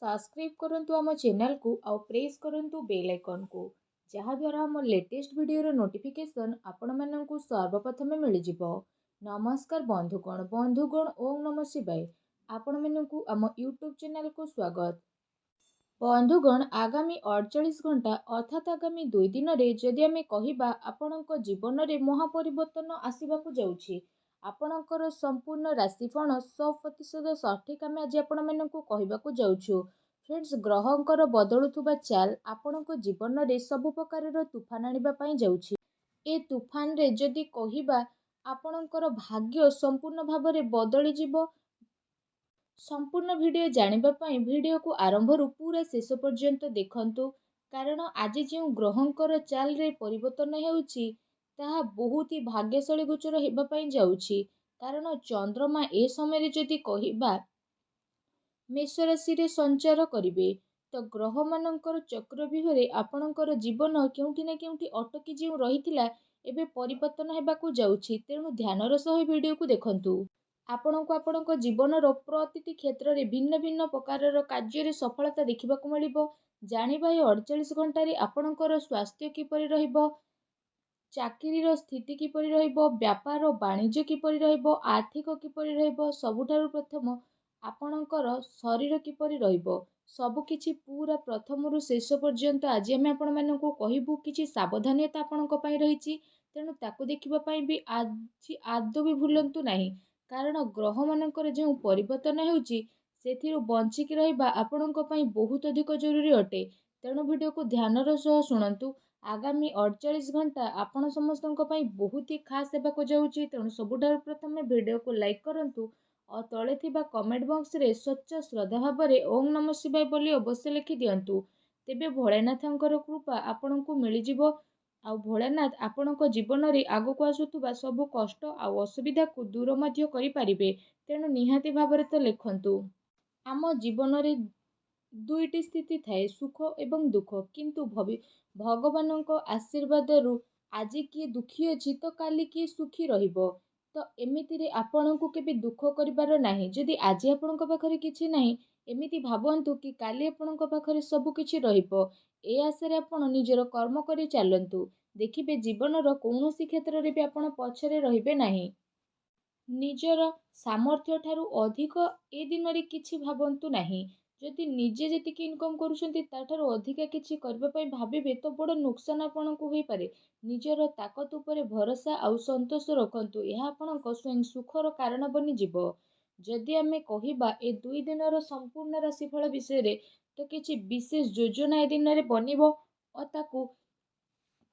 Subscribe करंतु आम channel को आउ प्रेस करंतु बेल आइकन को जहाद्वारा आम लेटेस्ट वीडियो नोटिफिकेशन आपण मानकु सर्वप्रथम मिल जिवो। नमस्कार बंधुगण ओम नमः शिवाय। आपण मानकु आम यूट्यूब चैनल को स्वागत। बंधुगण आगामी 48 घंटा अर्थात आगामी 2 दिन रे जदि आमे कहिबा आपणक जीवन रे महापरिवर्तन आसीबाकू जाउछि। आपणकर संपूर्ण राशिफल 100% सठिक आमे आज आपण मानकु कहिबाकू जाउछु। फ्रेंड्स, ग्रहंकर बदलुथुबा चाल आपणक जीवन रे सब प्रकार तूफान आनिबा पई जाउछि। ए तूफान रे जदि कहिबा आपणकर भाग्य संपूर्ण भाव रे बदली जिवो। संपूर्ण वीडियो जानिबा पई वीडियो को आरंभ रु पूरा शेष पर्यंत देखंतु, कारण आज जो ग्रहंकर चाल रे परिवर्तन हेउछि ताहा बहुत ही भाग्यशाली गोचर हेबा पई जाउछि। कारण चंद्रमा ए समय रे जदि कहिबा मेष राशि रे संचार करिवे, तो ग्रह मानकर चक्रव्यूह रे आपणकर जीवन केउंठी ना केउंठी अटकी जे रहिथिला एबे परिवर्तन हेबाकू जाउछि। तेणु ध्यानर सह वीडियो को देखंतु। आपणको आपणको जीवनर प्रतिटी क्षेत्र रे भिन्न भिन्न प्रकारर कार्य सफलता देखिबाकू मिलिबो। जानिबा ए 48 घंटा रे आपणकर स्वास्थ्य किपरि रहिबो, चाकरीर स्थिति किपरि रहिबो, व्यापार वाणिज्य किपरि रहिबो, आर्थिक किपरि रहिबो, सबुठारु प्रथम आपणकर शरीर किपरि रहिबो, सब किछि पूरा प्रथमरु शेष पर्यंत आज आमे आपण मानकु कहिबु। किछि सावधानता आपणक पई रहिछि, तेणु ताकू देखिबा पई भी आज आदौ भी भूलंतु नाही। कारण ग्रह मानकर जो परिवर्तन हेउछि सेथिरु बंचिकी रहिबा आपणक पई बहुत अधिक जरूरी अटे। तेणु वीडियो को ध्यानर सह शुणंतु। आगामी 48 घंटा आपण समस्तक पई बहुत ही खास हेबाकू जाउछि। तेणु सबुठारु प्रथमे वीडियो को लाइक करंतु और तले थिबा कमेंट बॉक्स रे सच्चा श्रद्धा भाव रे ओम नमः शिवाय बोली अवश्य लिखि दियंतु। तेबे भोलेनाथंकर कृपा आपणकू मिल जिवो। आ भोलेनाथ आपणक जीवन रे आगकू आसुथुबा सब कष्ट आ असुविधा को दूर मध्य करि पारिबे। तेणु निहाती भाବରେ तो लिखंतु। आम जीवन रे दुईटी स्थिति थाए, सुख एवं दुख, किंतु भगवानक आशीर्वाद रु आज किए दुखी अछि तो काली किए सुखी रहिबो। तो एमिति रे आपणकू केबे दुख करिबार नाही। जदि आज आपणक पाखरे किछि नाही, एमिति भाबंतु कि काली आपणक पाखरे सब किछि रहिबो। ए आशा रे आपण निजर कर्म करि चालंतु। देखिबे जीवनर कौनसी क्षेत्र रे भी आपण पछरे रहिबे नाही। निजर सामर्थ्य ठारू अधिक ए दिन रे किछि भाबंतु नाही। जदि निजे जेतिकी इनकम करूछंती ताठारू अधिका किछि करबा पई भाबिबे तो बड़ नुकसान आपणकू होई पारे। निजर ताकत उपरे भरोसा आउ संतोष रखंतु। यह आपणक स्वयं सुखर कारण बनि जिवो। जदि आमे कहिबा ए 2 दिनर संपूर्ण राशिफल विषय रे, तो किछि विशेष योजना ए दिन रे बनिबो और ताकू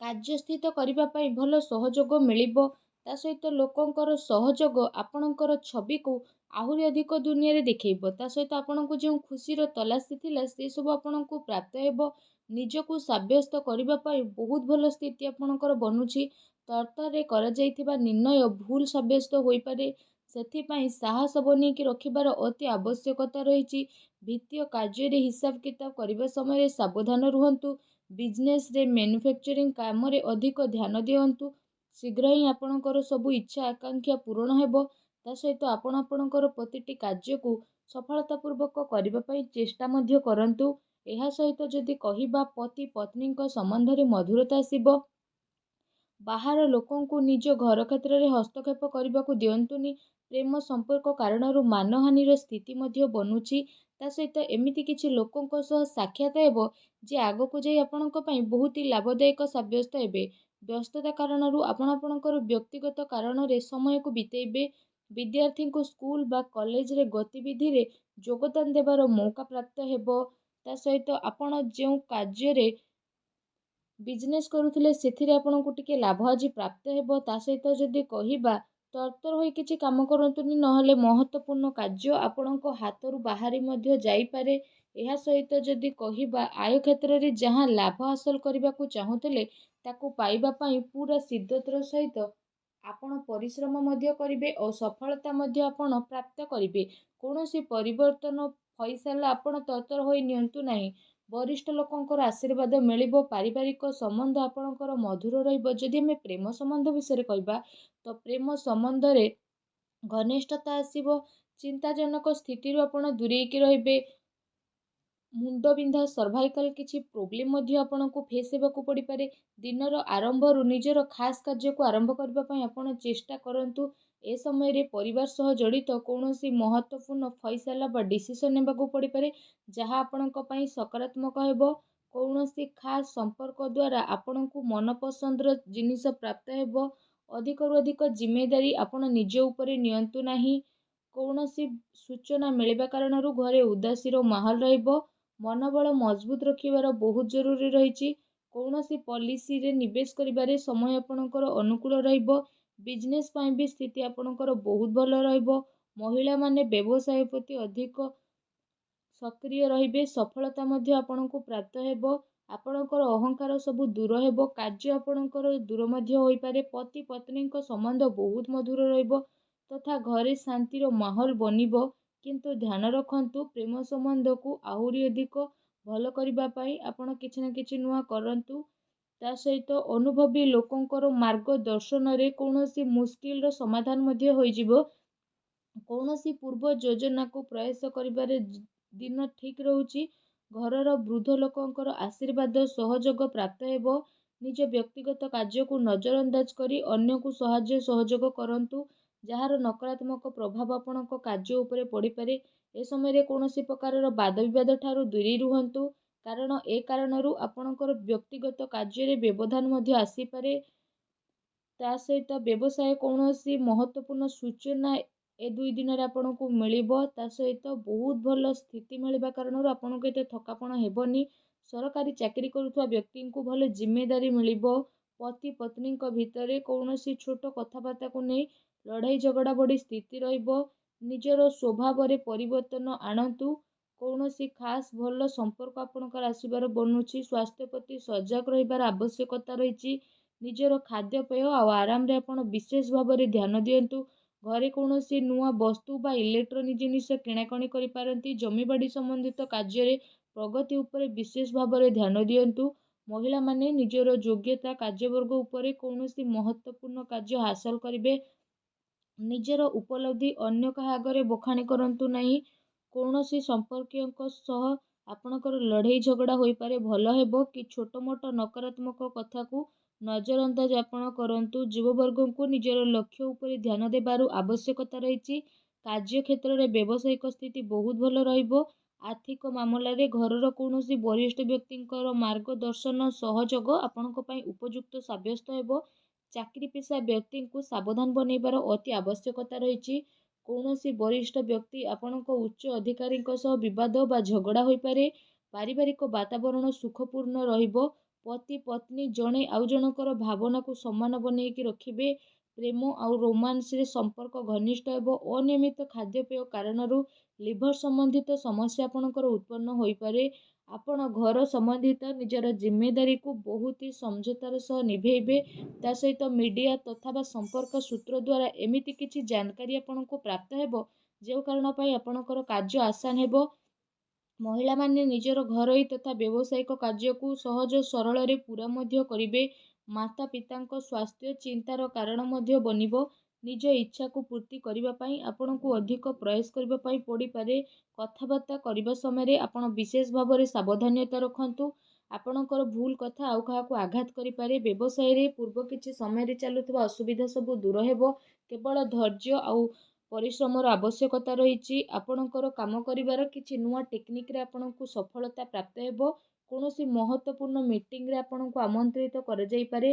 कार्यस्थित करबा पई भल सहयोग मिलिबो। ता सहित लोकंकर सहयोग आपणकर छवि को आहुरी अधिक दुनिया रे देखैबो। ता सहित आपणको जो खुशीर तलाशी थिला से सब आपणको प्राप्त हेबो। निजको साब्यस्त करबा पई बहुत भल स्थिति आपणकर बनुछि। तर्तरे करा जाइथिबा निर्णय भूल साब्यस्त होई पारे। सेथि पई साहस बनेकी रखिबार अति आवश्यकता रहिछि। वित्तीय कार्य रे हिसाब किताब करबा समय रे सावधान रुहंतु। बिजनेस रे मैन्युफैक्चरिंग काम रे अधिक ध्यान दियंतु। शीघ्र ही आपणकर सब इच्छा आकांक्षा पूर्ण हेबो। ता सहित आपण आपणकर प्रतिटी कार्य को सफलता पूर्वक करबा पई चेष्टा मध्य करंतु। एहा सहित जदि कहिबा पति पत्नी संबंध रे मधुरता आसीबो। बाहर लोकों को निज घर क्षेत्र में हस्तक्षेप करने को दिंतुनि। प्रेम संपर्क कारण मानहानि स्थिति मध्य बनुछि। ता सहित एमिति किछि लोकों सह साक्षात हेबो जे आगो को जाई आपणक पई बहुत ही लाभदायक साब्यस्त हेबे। व्यस्तता कारण आपणकर व्यक्तिगत कारण रे समय को बितेबे। विद्यार्थी को स्कूल बा कॉलेज रे गतिविधि रे योगदान देबार मौका प्राप्त हेबो। ता सहित आपण जो कार्य रे बिजनेस करुथिले सेथिरे आपनको टिके लाभ आज प्राप्त हेबो। ता सहित जदि कहिबा तरतर होई किछि काम करंतुनी, नहले महत्वपूर्ण कार्य आपणको हातरू बाहरी मध्य जाई पारे। एहा सहित जदि कहिबा आय क्षेत्र रे जहां लाभ हासिल करबाकू चाहुथिले ताकू पाइबा पई पूरा सिद्धतर सहित आपण परिश्रम मध्य करिवे और सफलता मध्य आपण प्राप्त करिवे। कोनोसी परिवर्तन फैसला आपण तरतर होई नियंतु नाही। वरिष्ठ लोकंकर आशीर्वाद मिलिबो। पारिवारिक संबंध आपणकर मधुर रहिबो। जदि हमें प्रेम संबंध विषय कहबा तो प्रेम संबंध रे घनिष्ठता आसीबो। चिंताजनक स्थिति रू आपण दूरेकी रहिबे। ମୁଣ୍ଡବିନ୍ଧା ସର୍ଭାଇକାଲ କିଛି ପ୍ରୋବ୍ଲେମ୍ ମଧ୍ୟ ଆପଣଙ୍କୁ ଫେସ୍ ହେବାକୁ ପଡ଼ିପାରେ। ଦିନର ଆରମ୍ଭରୁ ନିଜର ଖାସ୍ କାର୍ଯ୍ୟକୁ ଆରମ୍ଭ କରିବା ପାଇଁ ଆପଣ ଚେଷ୍ଟା କରନ୍ତୁ। ଏ ସମୟରେ ପରିବାର ସହ ଜଡ଼ିତ କୌଣସି ମହତ୍ତ୍ୱପୂର୍ଣ୍ଣ ଫଇସଲା ବା ଡିସିସନ୍ ନେବାକୁ ପଡ଼ିପାରେ, ଯାହା ଆପଣଙ୍କ ପାଇଁ ସକାରାତ୍ମକ ହେବ। କୌଣସି ଖାସ୍ ସମ୍ପର୍କ ଦ୍ୱାରା ଆପଣଙ୍କୁ ମନପସନ୍ଦର ଜିନିଷ ପ୍ରାପ୍ତ ହେବ। ଅଧିକରୁ ଅଧିକ ଜିମ୍ମେଦାରୀ ଆପଣ ନିଜ ଉପରେ ନିଅନ୍ତୁ ନାହିଁ। କୌଣସି ସୂଚନା ମିଳିବା କାରଣରୁ ଘରେ ଉଦାସୀର ମାହୋଲ ରହିବ। ମନୋବଳ ମଜବୁତ ରଖିବାର ବହୁତ ଜରୁରୀ ରହିଛି। କୌଣସି ପଲିସିରେ ନିବେଶ କରିବାରେ ସମୟ ଆପଣଙ୍କର ଅନୁକୂଳ ରହିବ। ବିଜନେସ୍ ପାଇଁ ବି ସ୍ଥିତି ଆପଣଙ୍କର ବହୁତ ଭଲ ରହିବ। ମହିଳାମାନେ ବ୍ୟବସାୟ ପ୍ରତି ଅଧିକ ସକ୍ରିୟ ରହିବେ। ସଫଳତା ମଧ୍ୟ ଆପଣଙ୍କୁ ପ୍ରାପ୍ତ ହେବ। ଆପଣଙ୍କର ଅହଙ୍କାର ସବୁ ଦୂର ହେବ। କାର୍ଯ୍ୟ ଆପଣଙ୍କର ଦୂର ମଧ୍ୟ ହୋଇପାରେ। ପତି ପତ୍ନୀଙ୍କ ସମ୍ବନ୍ଧ ବହୁତ ମଧୁର ରହିବ ତଥା ଘରେ ଶାନ୍ତିର ମାହୋଲ ବନିବ। କିନ୍ତୁ ଧ୍ୟାନ ରଖନ୍ତୁ, ପ୍ରେମ ସମ୍ବନ୍ଧକୁ ଆହୁରି ଅଧିକ ଭଲ କରିବା ପାଇଁ ଆପଣ କିଛି ନା କିଛି ନୂଆ କରନ୍ତୁ। ତା ସହିତ ଅନୁଭବୀ ଲୋକଙ୍କର ମାର୍ଗଦର୍ଶନରେ କୌଣସି ମୁସ୍କିଲର ସମାଧାନ ମଧ୍ୟ ହୋଇଯିବ। କୌଣସି ପୂର୍ବ ଯୋଜନାକୁ ପ୍ରୟାସ କରିବାରେ ଦିନ ଠିକ୍ ରହୁଛି। ଘରର ବୃଦ୍ଧ ଲୋକଙ୍କର ଆଶୀର୍ବାଦ ସହଯୋଗ ପ୍ରାପ୍ତ ହେବ। ନିଜ ବ୍ୟକ୍ତିଗତ କାର୍ଯ୍ୟକୁ ନଜରଅନ୍ଦାଜ କରି ଅନ୍ୟକୁ ସାହାଯ୍ୟ ସହଯୋଗ କରନ୍ତୁ, ଯାହାର ନକାରାତ୍ମକ ପ୍ରଭାବ ଆପଣଙ୍କ କାର୍ଯ୍ୟ ଉପରେ ପଡ଼ିପାରେ। ଏ ସମୟରେ କୌଣସି ପ୍ରକାରର ବାଦବିବାଦ ଠାରୁ ଦୂରେଇ ରୁହନ୍ତୁ, କାରଣ ଏ କାରଣରୁ ଆପଣଙ୍କର ବ୍ୟକ୍ତିଗତ କାର୍ଯ୍ୟରେ ବ୍ୟବଧାନ ମଧ୍ୟ ଆସିପାରେ। ତା ସହିତ ବ୍ୟବସାୟ କୌଣସି ମହତ୍ତ୍ୱପୂର୍ଣ୍ଣ ସୂଚନା ଏ 2 ଦିନରେ ଆପଣଙ୍କୁ ମିଳିବ। ତା ସହିତ ବହୁତ ଭଲ ସ୍ଥିତି ମିଳିବା କାରଣରୁ ଆପଣଙ୍କୁ ଏତେ ଥକାପଣ ହେବନି। ସରକାରୀ ଚାକିରି କରୁଥିବା ବ୍ୟକ୍ତିଙ୍କୁ ଭଲ ଜିମ୍ମେଦାରୀ ମିଳିବ। ପତି ପତ୍ନୀଙ୍କ ଭିତରେ କୌଣସି ଛୋଟ କଥାବାର୍ତ୍ତାକୁ ନେଇ ଲଢ଼ାଇ ଝଗଡ଼ା ଭଳି ସ୍ଥିତି ରହିବ। ନିଜର ସ୍ୱଭାବରେ ପରିବର୍ତ୍ତନ ଆଣନ୍ତୁ। କୌଣସି ଖାସ୍ ଭଲ ସମ୍ପର୍କ ଆପଣଙ୍କର ଆସିବାର ବନୁଛି। ସ୍ୱାସ୍ଥ୍ୟ ପ୍ରତି ସଜାଗ ରହିବାର ଆବଶ୍ୟକତା ରହିଛି। ନିଜର ଖାଦ୍ୟପେୟ ଆଉ ଆରାମରେ ଆପଣ ବିଶେଷ ଭାବରେ ଧ୍ୟାନ ଦିଅନ୍ତୁ। ଘରେ କୌଣସି ନୂଆ ବସ୍ତୁ ବା ଇଲେକ୍ଟ୍ରୋନିକ୍ ଜିନିଷ କିଣାକିଣି କରିପାରନ୍ତି। ଜମିବାଡ଼ି ସମ୍ବନ୍ଧିତ କାର୍ଯ୍ୟରେ ପ୍ରଗତି ଉପରେ ବିଶେଷ ଭାବରେ ଧ୍ୟାନ ଦିଅନ୍ତୁ। ମହିଳାମାନେ ନିଜର ଯୋଗ୍ୟତା କାର୍ଯ୍ୟବର୍ଗ ଉପରେ କୌଣସି ମହତ୍ତ୍ୱପୂର୍ଣ୍ଣ କାର୍ଯ୍ୟ ହାସଲ କରିବେ। ନିଜର ଉପଲବ୍ଧି ଅନ୍ୟ କାହା ଆଗରେ ବଖାଣି କରନ୍ତୁ ନାହିଁ। କୌଣସି ସମ୍ପର୍କୀୟଙ୍କ ସହ ଆପଣଙ୍କର ଲଢ଼େଇ ଝଗଡ଼ା ହୋଇପାରେ। ଭଲ ହେବ କି ଛୋଟମୋଟ ନକାରାତ୍ମକ କଥାକୁ ନଜରଅନ୍ଦାଜ ଆପଣ କରନ୍ତୁ। ଯୁବବର୍ଗଙ୍କୁ ନିଜର ଲକ୍ଷ୍ୟ ଉପରେ ଧ୍ୟାନ ଦେବାର ଆବଶ୍ୟକତା ରହିଛି। କାର୍ଯ୍ୟକ୍ଷେତ୍ରରେ ବ୍ୟବସାୟିକ ସ୍ଥିତି ବହୁତ ଭଲ ରହିବ। ଆର୍ଥିକ ମାମଲାରେ ଘରର କୌଣସି ବରିଷ୍ଠ ବ୍ୟକ୍ତିଙ୍କର ମାର୍ଗଦର୍ଶନ ସହଯୋଗ ଆପଣଙ୍କ ପାଇଁ ଉପଯୁକ୍ତ ସାବ୍ୟସ୍ତ ହେବ। ଚାକିରିପେଶା ବ୍ୟକ୍ତିଙ୍କୁ ସାବଧାନ ବନେଇବାର ଅତି ଆବଶ୍ୟକତା ରହିଛି। କୌଣସି ବରିଷ୍ଠ ବ୍ୟକ୍ତି ଆପଣଙ୍କ ଉଚ୍ଚ ଅଧିକାରୀଙ୍କ ସହ ବିବାଦ ବା ଝଗଡ଼ା ହୋଇପାରେ। ପାରିବାରିକ ବାତାବରଣ ସୁଖପୂର୍ଣ୍ଣ ରହିବ। ପତି ପତ୍ନୀ ଜଣେ ଆଉ ଜଣଙ୍କର ଭାବନାକୁ ସମ୍ମାନ ବନେଇକି ରଖିବେ। ପ୍ରେମ ଆଉ ରୋମାନ୍ସରେ ସମ୍ପର୍କ ଘନିଷ୍ଠ ହେବ। ଅନିୟମିତ ଖାଦ୍ୟପେୟ କାରଣରୁ ଲିଭର ସମ୍ବନ୍ଧିତ ସମସ୍ୟା ଆପଣଙ୍କର ଉତ୍ପନ୍ନ ହୋଇପାରେ। ଆପଣ ଘର ସମ୍ବନ୍ଧିତ ନିଜର ଜିମ୍ମେଦାରୀକୁ ବହୁତ ସମଝତାର ସହ ନିଭେଇବେ। ତା ସହିତ ମିଡ଼ିଆ ତଥା ବା ସମ୍ପର୍କ ସୂତ୍ର ଦ୍ୱାରା ଏମିତି କିଛି ଜାନକାରୀ ଆପଣଙ୍କୁ ପ୍ରାପ୍ତ ହେବ, ଯେଉଁ କାରଣ ପାଇଁ ଆପଣଙ୍କର କାର୍ଯ୍ୟ ଆସାନ ହେବ। ମହିଳାମାନେ ନିଜର ଘରୋଇ ତଥା ବ୍ୟବସାୟିକ କାର୍ଯ୍ୟକୁ ସହଜ ସରଳରେ ପୂରା ମଧ୍ୟ କରିବେ। ମାତା ପିତାଙ୍କ ସ୍ୱାସ୍ଥ୍ୟ ଚିନ୍ତାର କାରଣ ମଧ୍ୟ ବନିବ। ନିଜ ଇଚ୍ଛାକୁ ପୂର୍ତ୍ତି କରିବା ପାଇଁ ଆପଣଙ୍କୁ ଅଧିକ ପ୍ରୟାସ କରିବା ପାଇଁ ପଡ଼ିପାରେ। କଥାବାର୍ତ୍ତା କରିବା ସମୟରେ ଆପଣ ବିଶେଷ ଭାବରେ ସାବଧାନତା ରଖନ୍ତୁ। ଆପଣଙ୍କର ଭୁଲ କଥା ଆଉ କାହାକୁ ଆଘାତ କରିପାରେ। ବ୍ୟବସାୟରେ ପୂର୍ବ କିଛି ସମୟରେ ଚାଲୁଥିବା ଅସୁବିଧା ସବୁ ଦୂର ହେବ। କେବଳ ଧୈର୍ଯ୍ୟ ଆଉ ପରିଶ୍ରମର ଆବଶ୍ୟକତା ରହିଛି। ଆପଣଙ୍କର କାମ କରିବାର କିଛି ନୂଆ ଟେକ୍ନିକରେ ଆପଣଙ୍କୁ ସଫଳତା ପ୍ରାପ୍ତ ହେବ। କୌଣସି ମହତ୍ତ୍ୱପୂର୍ଣ୍ଣ ମିଟିଂରେ ଆପଣଙ୍କୁ ଆମନ୍ତ୍ରିତ କରାଯାଇପାରେ।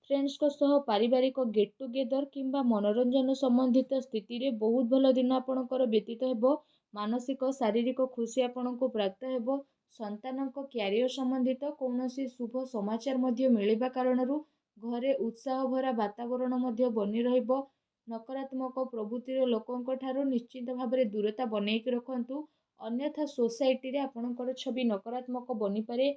ଫ୍ରେଣ୍ଡସଙ୍କ ସହ ପାରିବାରିକ ଗେଟ୍ ଟୁଗେଦର କିମ୍ବା ମନୋରଞ୍ଜନ ସମ୍ବନ୍ଧିତ ସ୍ଥିତିରେ ବହୁତ ଭଲ ଦିନ ଆପଣଙ୍କର ବ୍ୟତୀତ ହେବ। ମାନସିକ ଶାରୀରିକ ଖୁସି ଆପଣଙ୍କୁ ପ୍ରାପ୍ତ ହେବ। ସନ୍ତାନଙ୍କ କ୍ୟାରିୟର ସମ୍ବନ୍ଧିତ କୌଣସି ଶୁଭ ସମାଚାର ମଧ୍ୟ ମିଳିବା କାରଣରୁ ଘରେ ଉତ୍ସାହ ଭରା ବାତାବରଣ ମଧ୍ୟ ବନି ରହିବ। ନକାରାତ୍ମକ ପ୍ରବୃତ୍ତିର ଲୋକଙ୍କ ଠାରୁ ନିଶ୍ଚିତ ଭାବରେ ଦୂରତା ବନେଇକି ରଖନ୍ତୁ। ଅନ୍ୟଥା ସୋସାଇଟିରେ ଆପଣଙ୍କର ଛବି ନକାରାତ୍ମକ ବନିପାରେ।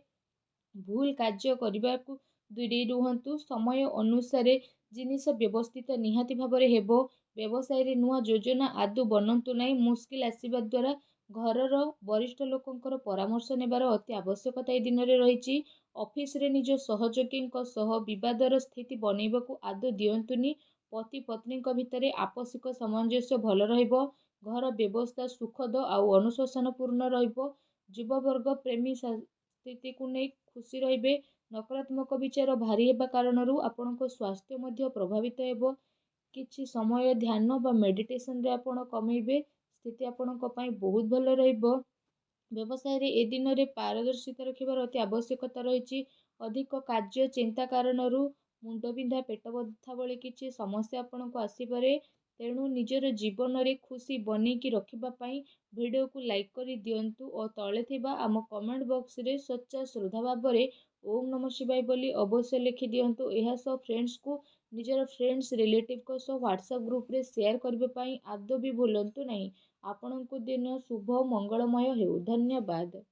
ଭୁଲ କାର୍ଯ୍ୟ କରିବାକୁ ଦୂରେଇ ରୁହନ୍ତୁ। ସମୟ ଅନୁସାରେ ଜିନିଷ ବ୍ୟବସ୍ଥିତ ନିହାତି ଭାବରେ ହେବ। ବ୍ୟବସାୟରେ ନୂଆ ଯୋଜନା ଆଦୌ ବନାନ୍ତୁ ନାହିଁ। ମୁସ୍କିଲ ଆସିବା ଦ୍ୱାରା ଘରର ବରିଷ୍ଠ ଲୋକଙ୍କର ପରାମର୍ଶ ନେବାର ଅତି ଆବଶ୍ୟକତା ଏ ଦିନରେ ରହିଛି। ଅଫିସରେ ନିଜ ସହଯୋଗୀଙ୍କ ସହ ବିବାଦର ସ୍ଥିତି ବନେଇବାକୁ ଆଦୌ ଦିଅନ୍ତୁନି। ପତି ପତ୍ନୀଙ୍କ ଭିତରେ ଆପୋଷିକ ସାମଞ୍ଜସ୍ୟ ଭଲ ରହିବ। ଘର ବ୍ୟବସ୍ଥା ସୁଖଦ ଆଉ ଅନୁଶାସନପୂର୍ଣ୍ଣ ରହିବ। ଯୁବବର୍ଗ ପ୍ରେମୀ ସ୍ଥିତିକୁ ନେଇ ଖୁସି ରହିବେ। ନକାରାତ୍ମକ ବିଚାର ଭାରୀ ହେବା କାରଣରୁ ଆପଣଙ୍କ ସ୍ୱାସ୍ଥ୍ୟ ମଧ୍ୟ ପ୍ରଭାବିତ ହେବ। କିଛି ସମୟ ଧ୍ୟାନ ବା ମେଡିଟେସନରେ ଆପଣ କମେଇବେ। ସ୍ଥିତି ଆପଣଙ୍କ ପାଇଁ ବହୁତ ଭଲ ରହିବ। ବ୍ୟବସାୟରେ ଏ ଦିନରେ ପାରଦର୍ଶିତା ରଖିବାର ଅତି ଆବଶ୍ୟକତା ରହିଛି। ଅଧିକ କାର୍ଯ୍ୟ ଚିନ୍ତା କାରଣରୁ ମୁଣ୍ଡବିନ୍ଧା, ପେଟ ବଥା ଭଳି କିଛି ସମସ୍ୟା ଆପଣଙ୍କୁ ଆସିପାରେ। ତେଣୁ ନିଜର ଜୀବନରେ ଖୁସି ବନେଇକି ରଖିବା ପାଇଁ ଭିଡ଼ିଓକୁ ଲାଇକ୍ କରି ଦିଅନ୍ତୁ ଓ ତଳେ ଥିବା ଆମ କମେଣ୍ଟ ବକ୍ସରେ ସଚ୍ଚା ଶ୍ରଦ୍ଧା ଭାବରେ ଓମ୍ ନମଃ ଶିବାୟ ବୋଲି ଅବଶ୍ୟ ଲେଖି ଦିଅନ୍ତୁ। ଏହା ସହ ଫ୍ରେଣ୍ଡସ୍କୁ ନିଜର ଫ୍ରେଣ୍ଡସ୍ ରିଲେଟିଭ୍ଙ୍କ ସହ ହ୍ୱାଟ୍ସଆପ୍ ଗ୍ରୁପ୍ରେ ସେୟାର କରିବା ପାଇଁ ଆଦୌ ବି ଭୁଲନ୍ତୁ ନାହିଁ। ଆପଣଙ୍କ ଦିନ ଶୁଭ ମଙ୍ଗଳମୟ ହେଉ। ଧନ୍ୟବାଦ।